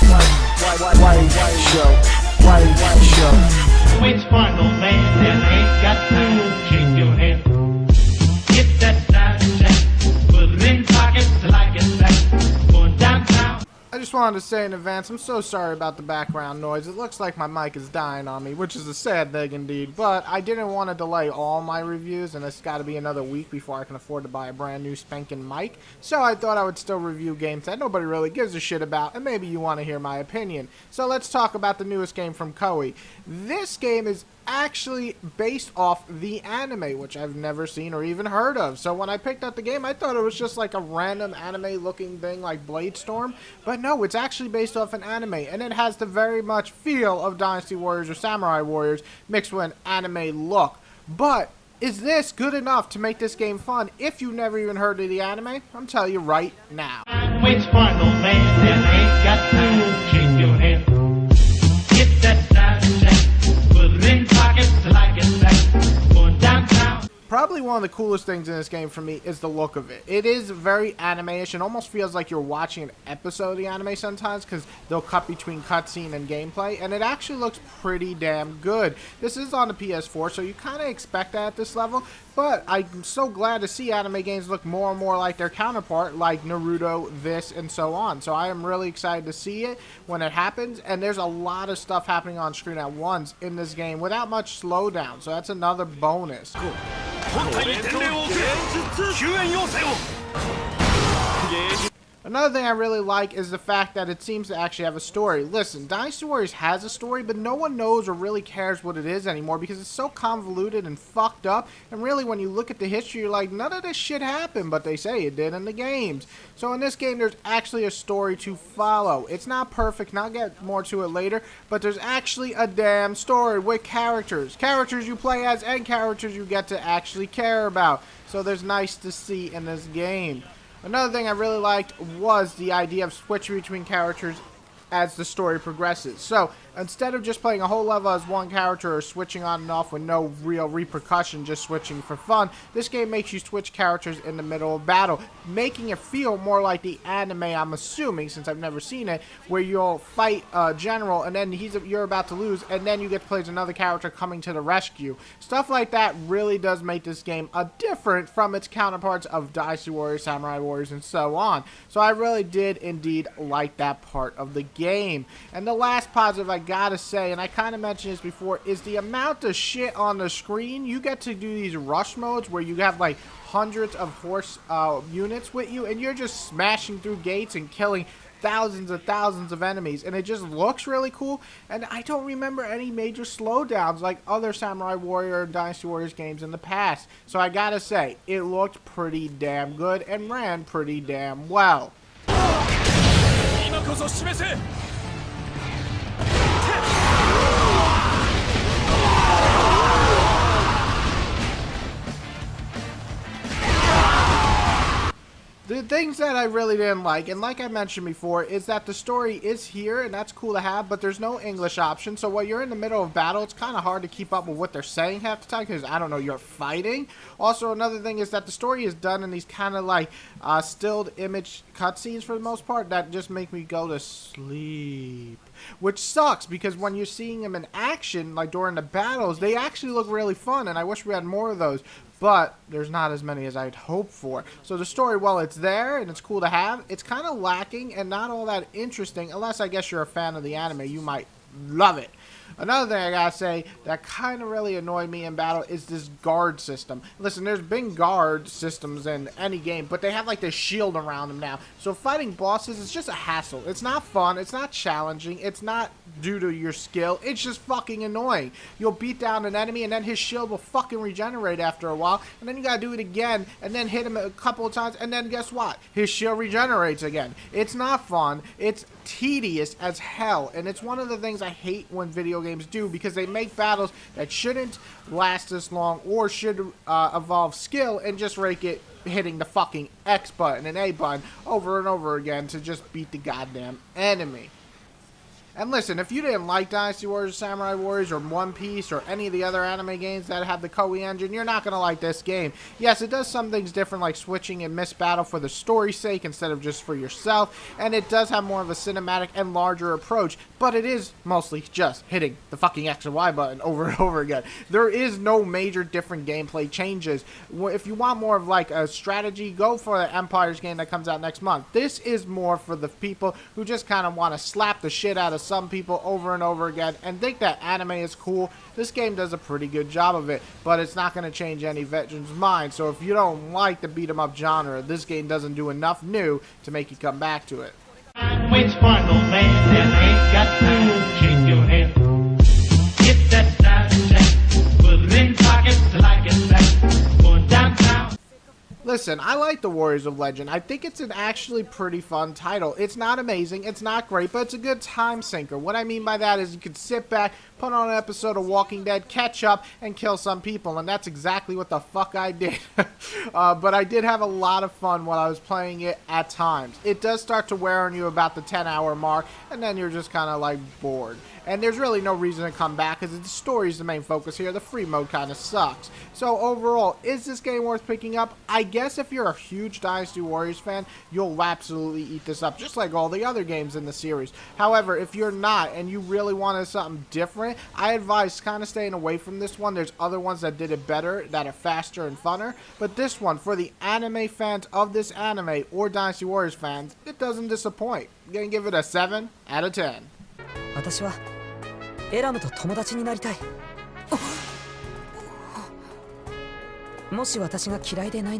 White show. White show. It's fun, old man, and I ain't got time to shake your hand. Get that side check, put it in pockets till I get back. Going downtown. I just wanted to say in advance, I'm so sorry about the background noise. It looks like my mic is dying on me, which is a sad thing indeed. But I didn't want to delay all my reviews, and it's got to be another week before I can afford to buy a brand new spanking mic. So I thought I would still review games that nobody really gives a shit about, and maybe you want to hear my opinion. So let's talk about the newest game from Koei. This game is actually based off the anime, which I've never seen or even heard of. So when I picked up the game, I thought it was just like a random anime looking thing like Blade Storm, but no, it's actually based off an anime, and it has the very much feel of Dynasty Warriors or Samurai Warriors mixed with an anime look. But is this good enough to make this game fun if you never even heard of the anime? I'm telling you right now. It's fun, old man, and I ain't got time to shake your hand. Get that side check, put it in pockets till I get back. Going downtown. Probably one of the coolest things in this game for me is the look of it. It is very anime-ish. It almost feels like you're watching an episode of the anime sometimes because they'll cut between cutscene and gameplay, and it actually looks pretty damn good. This is on the PS4, so you kind of expect that at this level, but I'm so glad to see anime games look more and more like their counterpart, like Naruto, this, and so on. So I am really excited to see it when it happens, and there's a lot of stuff happening on screen at once in this game without much slowdown, so that's another bonus. Cool. Another thing I really like is the fact that it seems to actually have a story. Listen, Dynasty Warriors has a story, but no one knows or really cares what it is anymore because it's so convoluted and fucked up. And really, when you look at the history, you're like, none of this shit happened, but they say it did in the games. So in this game, there's actually a story to follow. It's not perfect, and I'll get more to it later, but there's actually a damn story with characters. Characters you play as and characters you get to actually care about. So there's nice to see in this game. Another thing I really liked was the idea of switching between characters as the story progresses. So instead of just playing a whole level as one character or switching on and off with no real repercussion, just switching for fun, this game makes you switch characters in the middle of battle, making it feel more like the anime, I'm assuming, since I've never seen it, where you'll fight a general and then you're about to lose, and then you get to play as another character coming to the rescue. Stuff like that really does make this game different from its counterparts of Dynasty Warriors, Samurai Warriors, and so on. So I really did indeed like that part of the game. And the last positive I gotta say, and I kind of mentioned this before, is the amount of shit on the screen. You get to do these rush modes where you have like hundreds of horse units with you, and you're just smashing through gates and killing thousands of enemies, and it just looks really cool. And I don't remember any major slowdowns like other Samurai Warrior and Dynasty Warriors games in the past. So I gotta say, it looked pretty damn good and ran pretty damn well. The things that I really didn't like, and like I mentioned before, is that the story is here, and that's cool to have, but there's no English option, so while you're in the middle of battle, it's kind of hard to keep up with what they're saying half the time, because, I don't know, you're fighting. Also, another thing is that the story is done in these kind of, like, stilled image cutscenes for the most part that just make me go to sleep. Which sucks, because when you're seeing them in action, like during the battles, they actually look really fun, and I wish we had more of those. But there's not as many as I'd hoped for. So the story, while it's there and it's cool to have, it's kind of lacking and not all that interesting, unless I guess you're a fan of the anime. You might love it. Another thing I gotta say that kind of really annoyed me in battle is this guard system. Listen, there's been guard systems in any game, but they have like this shield around them now. So fighting bosses is just a hassle. It's not fun. It's not challenging. It's not due to your skill. It's just fucking annoying. You'll beat down an enemy and then his shield will fucking regenerate after a while, and then you gotta do it again and then hit him a couple of times, and then guess what? His shield regenerates again. It's not fun. It's tedious as hell, and it's one of the things I hate when video games do, because they make battles that shouldn't last this long or should involve skill and just rake it hitting the fucking X button and A button over and over again to just beat the goddamn enemy. And listen, if you didn't like Dynasty Warriors, Samurai Warriors, or One Piece, or any of the other anime games that have the Koei engine, you're not going to like this game. Yes, it does some things different, like switching and Miss Battle for the story's sake instead of just for yourself, and it does have more of a cinematic and larger approach, but it is mostly just hitting the fucking X and Y button over and over again. There is no major different gameplay changes. If you want more of like a strategy, go for the Empires game that comes out next month. This is more for the people who just kind of want to slap the shit out of some people over and over again and think that anime is cool. This game does a pretty good job of it, but it's not going to change any veteran's mind. So if you don't like the beat 'em up genre, this game doesn't do enough new to make you come back to it. Waits for no man that ain't got time. Shake your head. Get that style check. Put it in pockets like it's black. Going downtown. Listen, I like the Warriors of Legend. I think it's an actually pretty fun title. It's not amazing, it's not great, but it's a good time sinker. What I mean by that is you could sit back, put on an episode of Walking Dead, catch up, and kill some people, and that's exactly what the fuck I did. But I did have a lot of fun while I was playing it at times. It does start to wear on you about the 10-hour mark, and then you're just kind of like bored. And there's really no reason to come back because the story's the main focus here. The free mode kind of sucks. So overall, is this game worth picking up? I guess if you're a huge Dynasty Warriors fan, you'll absolutely eat this up, just like all the other games in the series. However, if you're not and you really wanted something different, I advise kind of staying away from this one. There's other ones that did it better, that are faster and funner. But this one, for the anime fans of this anime or Dynasty Warriors fans, it doesn't disappoint. I'm going to give it a 7 out of 10. 私はエラムと友達になりたい。もし私が嫌いでないなら